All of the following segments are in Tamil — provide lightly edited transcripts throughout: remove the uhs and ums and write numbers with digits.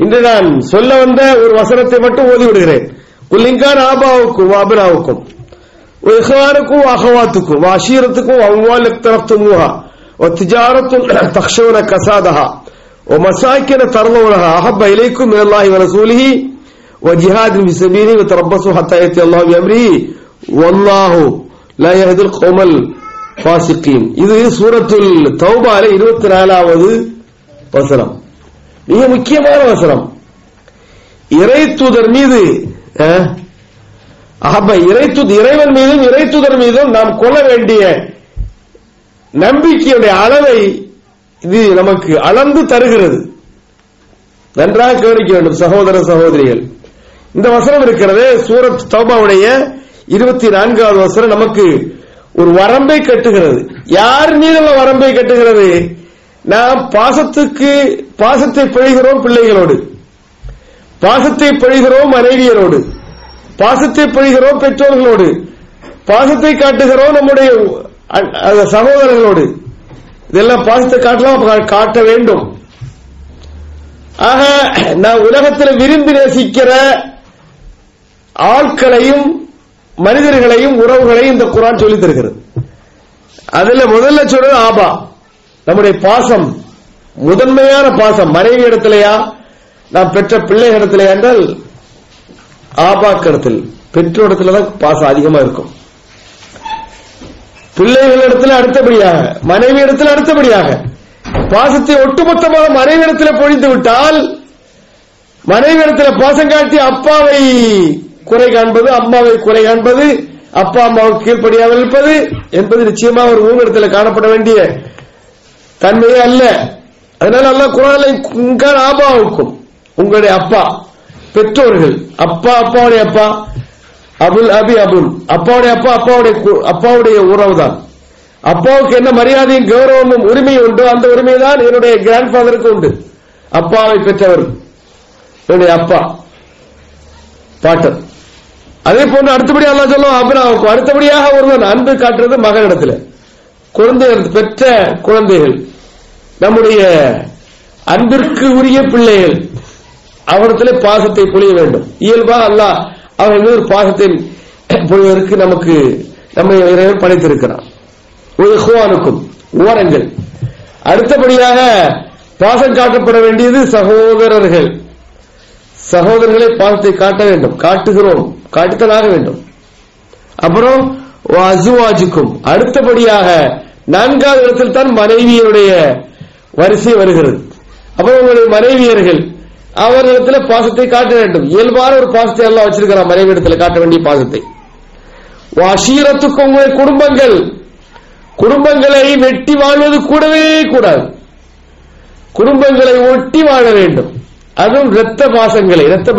இன்று நான் சொல்ல வந்த ஒரு வசனத்தை மட்டும் ஓதி விடுகிறேன். குல்லிங்கான் ஆபாவுக்கும் அபிராவுக்கும் இஹ்வானுக்கும் அஹவாத்துக்கும் அஷீரத்துக்கும் அம்வால் இக்தரஃப்துமூஹா وتجارة تخشون كسادها ومساكن ترضونها أحب إليكم من الله ورسوله وجهاد في سبيله وتربصوا حتى يأتي الله بأمره والله لا يهدي القوم الفاسقين. இது சூரத்துல் தௌபால 24வது வசனம். மிக முக்கியமான வசனம். இறை தூதர் மீது இறைவன் மீதும் இறை தூதர் மீதும் நாம் கொள்ள வேண்டிய நம்பிக்கையுடைய அளவை இது நமக்கு அளந்து தருகிறது. நன்றாக கவனிக்க வேண்டும் சகோதர சகோதரிகள். இந்த வசனம் இருக்கிறது சூரத் தௌபாவுடைய 24வது வசனம் நமக்கு ஒரு வரம்பை கட்டுகிறது. யார் மீது வரம்பை கட்டுகிறது? நாம் பாசத்தை பொழிகிறோம் பிள்ளைகளோடு, பாசத்தை பொழிகிறோம் மனைவியரோடு, பாசத்தை பொழிகிறோம் பெற்றோர்களோடு, பாசத்தை காட்டுகிறோம் நம்முடைய சகோதரர்களோடு. இதெல்லாம் பாசத்தை காட்டலாம், காட்ட வேண்டும். ஆக நான் உலகத்தில் விரும்பி நேசிக்கிற ஆட்களையும் மனிதர்களையும் உறவுகளையும் இந்த குர்ஆன் சொல்லித் தருகிறது. அதுல முதல்ல சொல்றது ஆபா, நம்முடைய பாசம், முதன்மையான பாசம் மனைவி இடத்திலேயா நாம் பெற்ற பிள்ளை இடத்திலேயா என்றால் ஆபா கடத்தில் பெற்றோரிடத்துலதான் பாசம் அதிகமா இருக்கும். பிள்ளைகளிடத்தில் அடுத்தபடியாக மனைவி இடத்தில் அடுத்தபடியாக பாசத்தை ஒட்டுமொத்தமாக மனைவி இடத்தில் பொழிந்து விட்டால் மனைவி இடத்தில் பாசம் காட்டி அப்பாவை குறை காண்பது, அம்மாவை குறை காண்பது, அப்பா அம்மாவுக்கு கீழ்ப்படியாமல் இருப்பது என்பது நிச்சயமாக ஒரு ஊரிடத்தில் காணப்பட வேண்டிய தன்மையே அல்ல. அதனால அல்லாஹ் குர்ஆனில் ஆபாவுக்கும் உங்களுடைய அப்பா பெற்றோர்கள், அப்பா அப்பாவுடைய அப்பா, அபுல் அபி அபுல் அப்பாவுடைய அப்பா அப்பாவுடைய உறவு தான். அப்பாவுக்கு என்ன மரியாதையும் கௌரவமும் உரிமையும் உண்டு, அந்த உரிமை தான் என்னுடைய கிராண்ட் ஃபாதருக்கு உண்டு. அப்பாவை பெற்றவர் என்னுடைய அப்பா பாட்டர். அதே போன்று அடுத்தபடி அல்லாஹ் சொல்லுவோம் அப்ராவுக்கும் அடுத்தபடியாக ஒருவன் அன்பு காட்டுறது மகனிடத்தில், குழந்தைகள் பெற்ற குழந்தைகள், நம்முடைய அன்பிற்கு உரிய பிள்ளைகள், அவரிடத்திலே பாசத்தை பொழிய வேண்டும். இயல்பாக அல்லாஹ் அவர்கள் மீது பாசத்தை பொழிவதற்கு நமக்கு நம்மை இறைவன் படைத்திருக்கிறான். இஹ்வானுக்கும் ஓரங்கள். அடுத்தபடியாக பாசம் காட்டப்பட வேண்டியது சகோதரர்கள். சகோதரர்களை பாசத்தை காட்ட வேண்டும், காட்டுகிறோம், காட்டுதலாக வேண்டும். அப்புறம் அசுவாஜுக்கும் அடுத்தபடியாக 4வது இடத்தில் தான் மனைவியருடைய வரிசை வருகிறது. அப்புறம் உங்களுடைய மனைவியர்கள் அவர்களிடத்தில் பாசத்தை காட்ட வேண்டும். இயல்பான ஒரு பாசத்தை எல்லாம் வச்சிருக்கிறார் மனைவி இடத்துல காட்ட வேண்டிய பாசத்தை. அஷீரத்துக்கும் உங்களுடைய குடும்பங்கள், குடும்பங்களை வெட்டி வாழ்வது கூடவே கூடாது, குடும்பங்களை ஒட்டி வாழ வேண்டும். அதுவும் இரத்த பாசங்களை, இரத்த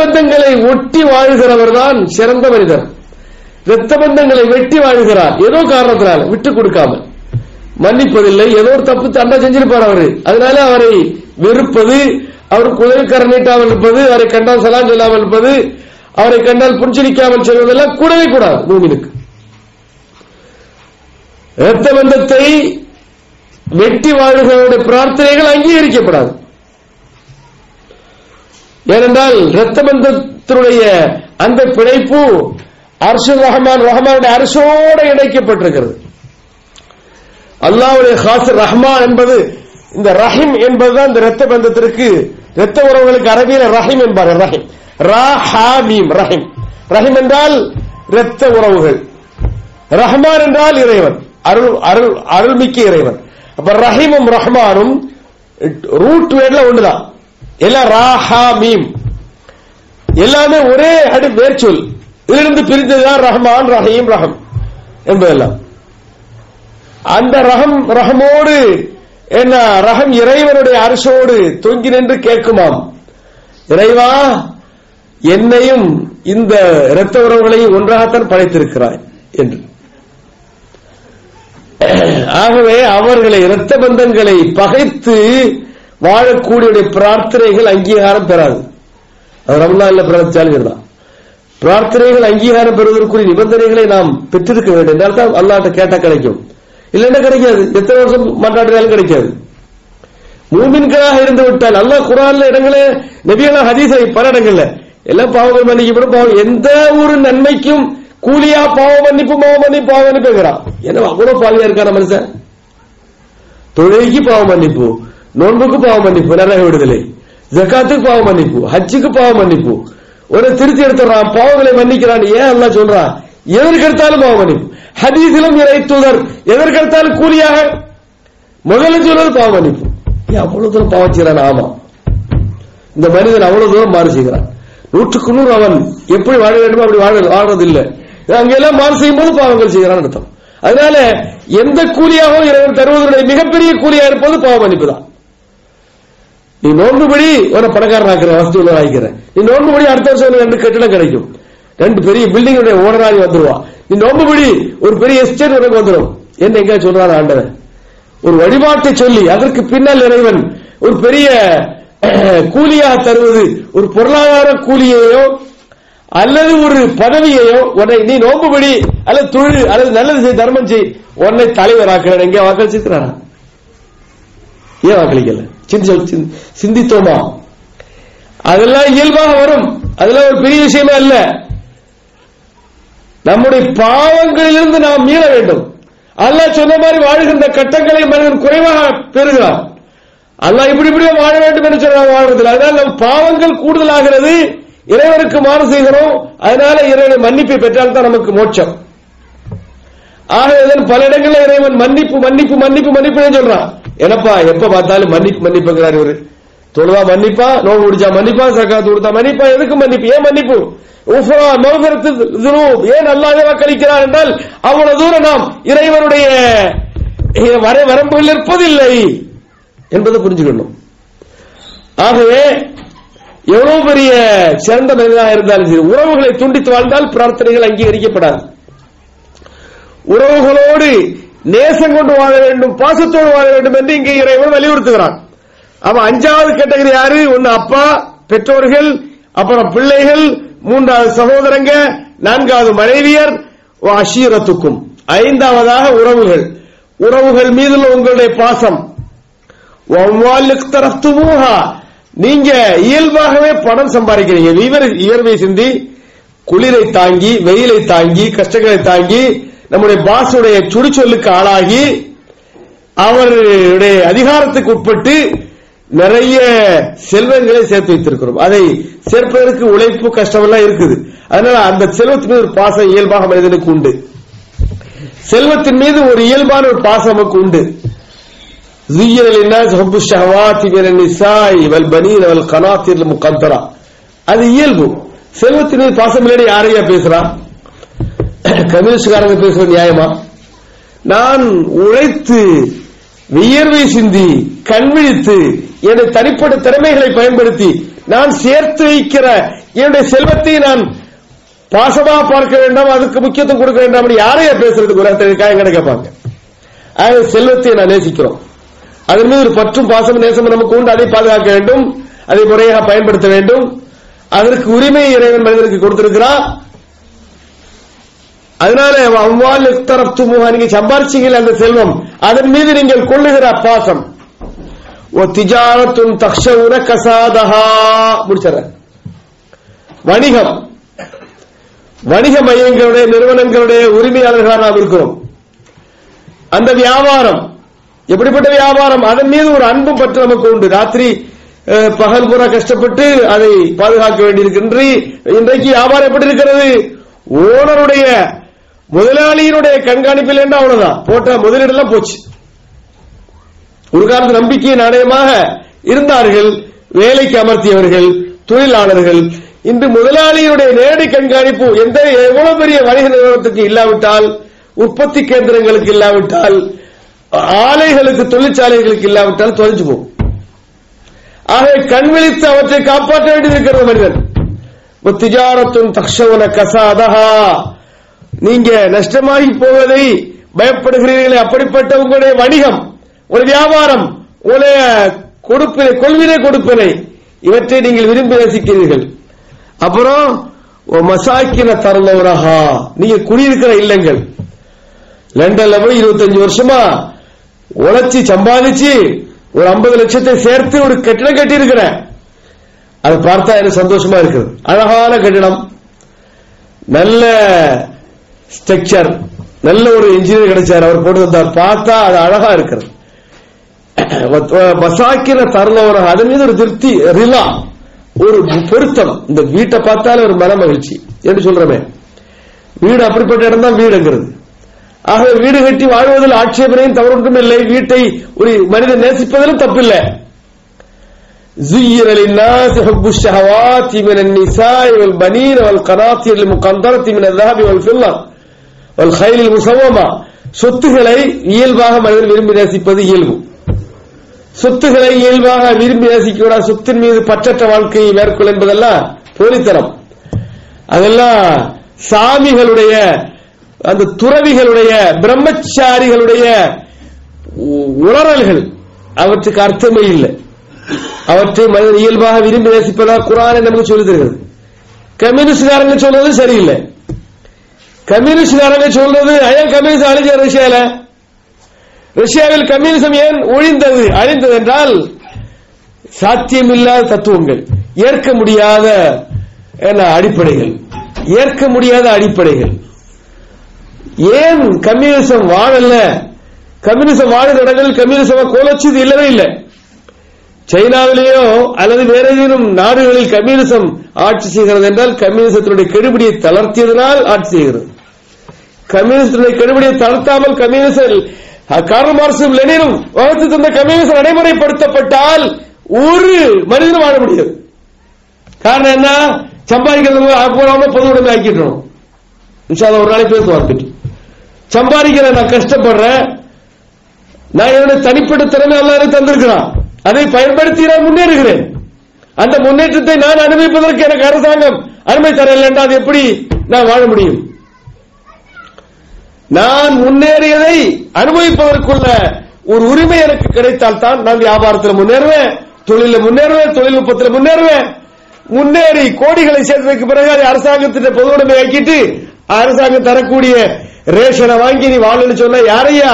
பந்தங்களை ஒட்டி வாழ்கிறவர் தான் சிறந்த மனிதர். இரத்த பந்தங்களை வெட்டி வாழ்கிறார் ஏதோ காரணத்தினால, விட்டுக் கொடுக்காமல், மன்னிப்பதில்லை, ஏதோ ஒரு தப்பு தண்டை செஞ்சிருப்பார் அவரு, அதனால அவரை வெறுப்பது, அவருக்கு உதவிக்கரம் நீட்டாமல் இருப்பது, அவரை கண்டால் சலாம் சொல்லாமல் இருப்பது, அவரை கண்டால் புன்சிரிக்காமல் செல்வதெல்லாம் கூடவே கூடாது. மூமினுக்கு இரத்த பந்தத்தை வெட்டி வாழ்கிறவருடைய பிரார்த்தனைகள் அங்கீகரிக்கப்படாது. ஏனென்றால் இரத்த பந்தத்தினுடைய அந்த பிணைப்பு அர்ஷுர் ரஹ்மான், ரஹ்மானுடைய அர்ஷோடு இணைக்கப்பட்டிருக்கிறது. அல்லாஹ்வுடைய காஸ் ரஹ்மான் என்பது, இந்த ரஹீம் என்பதுதான் இந்த இரத்த பந்தத்திற்கு, இரத்த உறவுகளுக்கு அரபியில ரஹீம் என்பார்கள். ரஹீம் ரஹீம் ரஹீம் ரஹீம் என்றால் இரத்த உறவுகள், ரஹ்மான் என்றால் இறைவன், அருள்மிக்க இறைவன். அப்ப ரஹீமும் ரஹ்மானும் ரூட் வேர்ட்ல ஒண்ணுதான், எல்லாம் ராஹா மீம் எல்லாமே ஒரே வேர்ச்சொல், இதிலிருந்து பிரிந்ததுதான் ரஹ்மான் ரஹீம் ரஹம் என்பதெல்லாம். அந்த ரஹமோடு என்ன, ரஹம் இறைவனுடைய அரசோடு தொங்கி நின்று கேட்குமாம், இறைவா என்னையும் இந்த இரத்த உறவுகளையும் ஒன்றாகத்தான் படைத்திருக்கிறாய் என்று. ஆகவே அவர்களை இரத்த பந்தங்களை பகைத்து வாழக்கூடிய பிரார்த்தனைகள் அங்கீகாரம் பெறாது. அது ரமலான்ல பிரார்த்திச்சாலும் பிரார்த்தனைகள் அங்கீகாரம் பெறுவதற்குரிய நிபந்தனைகளை நாம் பெற்றிருக்க வேண்டும் என்றால் தான் அல்லாஹ்ட்ட கேட்டா கிடைக்கும், இல்லைன்னா கிடைக்காது. எத்தனை வருஷம் மாட்டாடினாலும் கிடைக்காது. மூமின்களாக இருந்து விட்டால் அல்லாஹ் குர்ஆன்ல இடங்களே நபியெல்லாம் ஹதீஸை பல இடங்கள்ல எல்லாம் பாவங்கள் மன்னிக்கப்படும் பாவம் எந்த ஒரு நன்மைக்கும் கூலியா பாவ மன்னிப்புங்கிறான். ஏன்னா அவ்வளவு பாலியா இருக்கான மனுஷன். தொழுகைக்கு பாவ மன்னிப்பு, நோன்புக்கு பாவ மன்னிப்பு, நரக விடுதலை, ஜகாத்துக்கு பாவ மன்னிப்பு, ஹஜ்ஜுக்கு பாவ மன்னிப்பு, ஒரு திருத்தி எடுத்துறான் பாவங்களை மன்னிக்கிறான். ஏன் அல்லாஹ் சொல்றான்? எதற்கெடுத்தாலும் பாவ மன்னிப்பு. ஹதீஸிலும் இறை தூதர் எதற்கெடுத்தாலும் கூலியாக முதல்ல சொல்றது பாவ மன்னிப்பு. அவ்வளவு தூரம் பாவம் செய்யறான். ஆமா, இந்த மனிதன் அவ்வளவு தூரம் மாறு செய்கிறான். 100க்கு 100 அவன் எப்படி வாழ வேண்டுமோ அப்படி வாழ்றது இல்லை. அங்கெல்லாம் மாறு செய்யும் போது பாவங்கள் செய்கிறான் அர்த்தம். அதனால எந்த கூலியாகவும் இறைவன் தருவதனுடைய மிகப்பெரிய கூலியா இருப்பது பாவ மன்னிப்பு தான். நீ நோன்புபடி உன பணக்காரனாக்குற வசதி உள்ள ஆகிக்கிற, நீ நோன்புபடி அடுத்த வருஷம் 2 கட்டிடம் கிடைக்கும், 2 பெரிய பில்டிங் ஓனராகி வந்துருவா. நீ நோன்புபடி ஒரு பெரிய எஸ்டேட் உனக்கு வந்துடும். என்ன எங்க சொல்றான் ஆண்டவன்? ஒரு வழிபாட்டை சொல்லி அதற்கு பின்னால் இறைவன் ஒரு பெரிய கூலியாக தருவது ஒரு பொருளாதார கூலியையோ அல்லது ஒரு பதவியையோ உன்னை நீ நோம்புபடி அல்லது தொழில் அல்லது நல்லது செய் தர்மம் செய் உன்னை தலைவராக்கிறான். எங்கே வாக்களிச்சிருக்கிறானா? ஏன் வாக்களிக்கல? சிந்தித்தோமா? அதெல்லாம் இயல்பாக வரும். அதெல்லாம் ஒரு பெரிய விஷயமே அல்ல. நம்முடைய பாவங்களிலிருந்து நாம் மீள வேண்டும். அல்லாஹ் சொன்ன மாதிரி வாழ்கின்ற கட்டங்களை மனிதன் குறைவாக பெறுகிறான். அல்லாஹ் இப்படியே வாழ வேண்டும் என்று சொல்ல வாழ்வதில்லை. அதனால நம் பாவங்கள் கூடுதலாகிறது, இறைவனுக்கு மாறு செய்கிறோம். அதனால இறைவனை மன்னிப்பை பெற்றால்தான் நமக்கு மோட்சம். ஆக இதன் பல இடங்களில் இறைவன் மன்னிப்பு மன்னிப்பு மன்னிப்பு மன்னிப்பு சொல்றான். என்னப்பா எப்ப பார்த்தாலும் மன்னிப்பு மன்னிப்புங்கிறார் இவரு. தொழுவா மன்னிப்பா, நோவு முடிச்சா மன்னிப்பா, சக்காத்து கொடுத்தா மன்னிப்பா. எதுக்கு மன்னிப்பு? ஏன் மன்னிப்பு? ஏன் அல்லாஹ் வாக்களிக்கிறார் என்றால் அவ்வளவு தூரம் நாம் இறைவனுடைய வரம்புகள் இருப்பதில்லை என்பதை புரிஞ்சுக்கணும். ஆகவே எவ்வளவு பெரிய சிறந்த மனிதனாக இருந்தாலும் சரி, உறவுகளை துண்டித்து வாழ்ந்தால் பிரார்த்தனைகள் அங்கீகரிக்கப்படாது. உறவுகளோடு நேசம் கொண்டு வாழ வேண்டும், பாசத்தோடு வாழ வேண்டும் என்று இங்கே இறைவன் வலியுறுத்துகிறான். அவன் 5வது கேட்டகரி யாரு? ஒன்னு அப்பா பெற்றோர்கள், அப்புறம் பிள்ளைகள், 3வது சகோதரங்க, 4வது மனைவியர், அஷீரத்துக்கும் 5வதாக உறவுகள். உறவுகள் மீது உங்களுடைய பாசம். நீங்க இயல்பாகவே பணம் சம்பாதிக்கிறீங்க, இயற்கை சிந்தி குளிரை தாங்கி வெயிலை தாங்கி கஷ்டங்களை தாங்கி நம்முடைய பாசுடைய சுடிச்சொல்லுக்கு ஆளாகி அவருடைய அதிகாரத்துக்கு உட்பட்டு நிறைய செல்வங்களை சேர்த்து வைத்திருக்கிறோம். அதை சேர்ப்பதற்கு உழைப்பு கஷ்டம் எல்லாம் இருக்குது. அதனால அந்த செல்வத்தின் மீது ஒரு பாசம் இயல்பாக மனிதனுக்கு உண்டு. செல்வத்தின் மீது ஒரு இயல்பான ஒரு பாசம் நமக்கு உண்டு. அது இயல்பு. செல்வத்தின் மீது பாசம் இல்லைன்னு யாரையா பேசுறா? கம்யூனிஸ்ட்காரங்க பேசுற நியாயமா? நான் உழைத்து வியர்வை சிந்தி கண்விழித்து என்னுடைய தனிப்பட்ட திறமைகளை பயன்படுத்தி நான் சேர்த்து வைக்கிற என்னுடைய செல்வத்தை நான் பாசமாக பார்க்க வேண்டாம், அதுக்கு முக்கியத்துவம் கொடுக்க வேண்டாம் யாரையா பேசுறதுக்கு ஒரு காயங்கட கேட்பாங்க. செல்வத்தை நான் நேசிக்கிறோம், அதன் மீது ஒரு பற்றும் பாசம் நேசம் நமக்கு உண்டு. அதை பாதுகாக்க வேண்டும், அதை முறையாக பயன்படுத்த வேண்டும். அதற்கு உரிமை இறைவன் மனிதனுக்கு கொடுத்திருக்கிறார். அதனால அவ்வால் நீங்க சம்பாரிச்சீங்க அந்த செல்வம், அதன் மீது நீங்கள் கொள்ளுகிற பாசம். திஜாரத்துன் தக்ஷவுன கசாதஹா முடிச்சற வணிகம், வணிக மையங்களுடைய நிறுவனங்களுடைய உரிமையாளர்களாக நாம் இருக்கிறோம். அந்த வியாபாரம் எப்படிப்பட்ட வியாபாரம்? அதன் மீது ஒரு அன்பும் பற்று நமக்கு உண்டு. ராத்திரி பகல் பூரா கஷ்டப்பட்டு அதை பாதுகாக்க வேண்டியிருக்கின்ற இன்றைக்கு வியாபாரம் எப்படி இருக்கிறது? ஓனருடைய முதலாளியினுடைய கண்காணிப்பில் என்ன அவ்வளவுதான், போட்ட முதலீடெல்லாம் போச்சு. ஒரு காலத்து நம்பிக்கை நாணயமாக இருந்தார்கள் வேலைக்கு அமர்த்தியவர்கள் தொழிலாளர்கள். இன்று முதலாளியுடைய நேரடி கண்காணிப்பு எவ்வளவு பெரிய வணிக நிறுவனத்துக்கு இல்லாவிட்டால், உற்பத்தி கேந்திரங்களுக்கு இல்லாவிட்டால், ஆலைகளுக்கு தொழிற்சாலைகளுக்கு இல்லாவிட்டால் தொலைஞ்சு போகும். ஆகவே கண் விழித்து அவற்றை காப்பாற்ற வேண்டியிருக்கிறது மனிதன். திஜாரத்துன் தக்ஷவன கசாதஹா, நீங்க நஷ்டமாகி போவதை பயப்படுகிறீர்களே, அப்படிப்பட்ட உங்களுடைய வணிகம், ஒரு வியாபாரம், உங்களுடைய கொடுப்பினை கொள்வினை கொடுப்பினை இவற்றை நீங்கள் விரும்பி ரசிக்கிறீர்கள். அப்புறம் மசாக்கின தரலவரஹா, நீங்க குடியிருக்கிற இல்லங்கள் லண்டன்ல போய் 25 வருஷமா உழைச்சி சம்பாதிச்சு ஒரு 50 லட்சத்தை சேர்த்து ஒரு கட்டிடம் கட்டி இருக்கிறேன். அதை பார்த்தா எனக்கு சந்தோஷமா இருக்குது. அழகான கட்டிடம், நல்ல ஸ்ட்ரக்சர், நல்ல ஒரு இன்ஜினியர் கிடைச்சார், அவர் போட்டு வந்தார். பார்த்தா அது அழகா இருக்கிறது. மசாக்கின தரலவராக அதன் மீது ஒரு திருப்தி, ரிலா, ஒரு பொருத்தம். இந்த வீட்டை பார்த்தாலே ஒரு மன மகிழ்ச்சி என்று சொல்றமே. வீடு அப்படிப்பட்ட இடம் தான் வீடுங்கிறது. ஆகவே வீடு கட்டி வாழ்வதில் ஆட்சேபனையும் தவறொன்றும் இல்லை. வீட்டை ஒரு மனிதன் நேசிப்பதிலும் தப்பில்லை. زين للناس حب الشهوات من النساء والبنين والقناطير المقنطرة من الذهب والفضة والخيل المسومة. சொத்துக்களை இயல்பாக மனிதன் விரும்பி நேசிப்பது இயல்பு. சொத்துக்களை இயல்பாக விரும்பி நேசிக்க, சொத்தின் மீது பற்றற்ற வாழ்க்கையை மேற்கொள் என்பதெல்லாம் போலித்தனம். அதெல்லாம் சாமிகளுடைய, அந்த துறவிகளுடைய, பிரம்மச்சாரிகளுடைய உணரல்கள். அவற்றுக்கு அர்த்தமே இல்லை. அவற்றை மனிதன் இயல்பாக விரும்பி நேசிப்பதாக குர்ஆன் நமக்கு சொல்லி தருகிறது. கம்யூனிஸ்ட்காரங்க சொல்றது சரியில்லை. கம்யூனிஸ்ட்காரங்க சொல்றது, ஏன் கம்யூனிஸ்ட் அழிஞ்ச ரஷ்யாவில் கம்யூனிசம் ஏன் ஒழிந்தது, அழிந்தது என்றால் சாத்தியமில்லாத தத்துவங்கள், ஏற்க முடியாத அடிப்படைகள், ஏற்க முடியாத அடிப்படைகள். ஏன் கம்யூனிசம் வாழல? கம்யூனிசம் வாழும் இடங்களில் கம்யூனிசம் கோலச்சது இல்லவே இல்லை. சைனாவிலேயோ அல்லது வேற ஏதேனும் நாடுகளில் கம்யூனிசம் ஆட்சி செய்கிறது என்றால் கம்யூனிசத்தினுடைய கெடுபிடியை தளர்த்தியதனால் ஆட்சி செய்கிறது. கம்யூனிஸ்டுடைய கெடுபிடியை தளர்த்தாமல் கம்யூனிஸ்ட் கார்ல் மார்க்சும் லெனினும் வகுத்து தந்த கம்யூனிஸ்ட் நடைமுறைப்படுத்தப்பட்டால் ஒரு மனிதனும் வாழ முடியாது. காரணம் என்ன? சம்பாதிக்கிறது போகாம பொது உடைமை ஆக்கிட்டோம். ஒரு நாளைக்கு பேசுவார். சம்பாதிக்கிற நான் கஷ்டப்படுறேன், நான் என்னுடைய தனிப்பட்ட திறமை எல்லாரும் தந்திருக்கிறான், அதை பயன்படுத்தி நான் முன்னேறுகிறேன். அந்த முன்னேற்றத்தை நான் அனுபவிப்பதற்கு எனக்கு அரசாங்கம் அனுமதி தரல என்றால் அது எப்படி நான் வாழ முடியும்? நான் முன்னேறியதை அனுபவிப்பதற்குள்ள ஒரு உரிமை எனக்கு கிடைத்தால் தான் நான் வியாபாரத்தில் முன்னேறுவேன், தொழிலில் முன்னேறுவேன், தொழில்நுட்பத்தில் முன்னேறுவேன். முன்னேறி கோடிகளை சேர்த்ததுக்கு பிறகு அதை அரசாங்கத்திட்ட பொது உடைமை ஆக்கிட்டு அரசாங்கம் தரக்கூடிய ரேஷனை வாங்கி நீ வாழன்னு சொன்ன யாரையா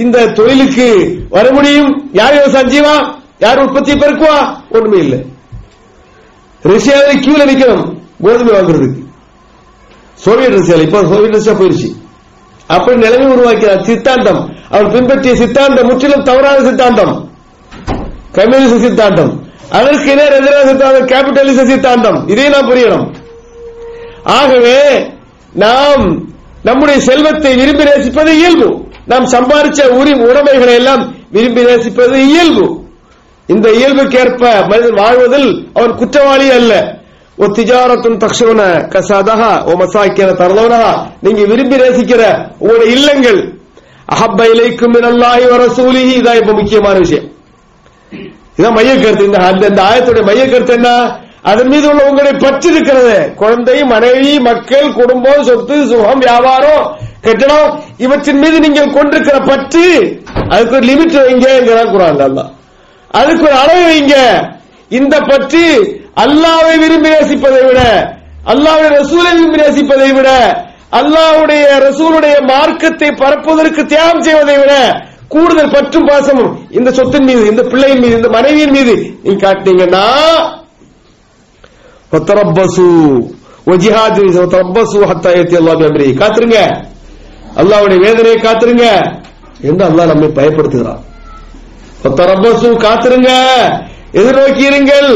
இந்த தொழிலுக்கு வர முடியும்? யார் விவசாயம் செய்வா? யார் உற்பத்தி பெருக்குவா? ஒண்ணுமே இல்லை. ரஷ்யாவில் கியூல நிக்கணும் கோதுமை வாங்குறதுக்கு. சோவியத் ரஷ்யா, இப்ப சோவியத் ரஷ்யா போயிருச்சு. அப்படி நிலைமை உருவாக்கிறார். சித்தாந்தம், அவர் பின்பற்றிய சித்தாந்தம் முற்றிலும் தவறான சித்தாந்தம், கம்யூனிஸ்ட் சித்தாந்தம். அதற்கு எதிரான சித்தாந்தம் கேபிட்டலிச சித்தாந்தம். இதை நாம் புரியணும். ஆகவே நாம் நம்முடைய செல்வத்தை விரும்பி நேசிப்பது இயல்பு. நாம் சம்பாதிச்ச உடைமைகளை எல்லாம் விரும்பி நேசிப்பது இயல்பு. இந்த இயல்புக்கேற்ப மனிதன் வாழ்வதில் அவன் குற்றவாளி அல்ல. ஒத்திஜாரத்துன் தக்ஷவன கசாதஹா ஓ மசாக்கின தரலோனஹா, நீங்க விரும்பி நேசிக்கிற உங்களுடைய இல்லங்கள் அஹப்ப இலைக்கும் மினல்லாஹி வ ரசூலிஹி, இதான் இப்ப முக்கியமான விஷயம். இதான் மைய கருத்து. இந்த ஆயத்துடைய மைய கருத்து என்ன? அதன் மீது உள்ள உங்களுடைய பற்று இருக்கிறது. குழந்தை, மனைவி, மக்கள், குடும்பம், சொத்து, சுகம், வியாபாரம், கட்டணம், இவற்றின் மீது நீங்கள் கொண்டிருக்கிற பற்று, அதுக்கு ஒரு லிமிட் வைங்க குர்ஆன்ல. அல்லாஹ் அதுக்கு ஒரு அளவு வைங்க. இந்த பற்று அல்லாஹ்வை விரும்பி நேசிப்பதை விட, அல்லாஹ்வுடைய ரசூலை விரும்பி நேசிப்பதை விட, அல்லாஹ்வுடைய ரசூலுடைய மார்க்கத்தை பரப்புவதற்கு தியாகம் செய்வதை விட கூடுதல் பற்றும் பாசமும் இந்த சொத்தின் மீது, இந்த பிள்ளையின் மீது, இந்த மனைவியின் மீது நீங்க காட்டினீங்கன்னா காத்துருங்க, அல்லாஹ்வுடைய வேதனையை காத்துருங்க என்று அல்லாஹ் நம்மை பயப்படுத்துகிறான். காத்துருங்க, எதிர்நோக்கி இருங்கள்.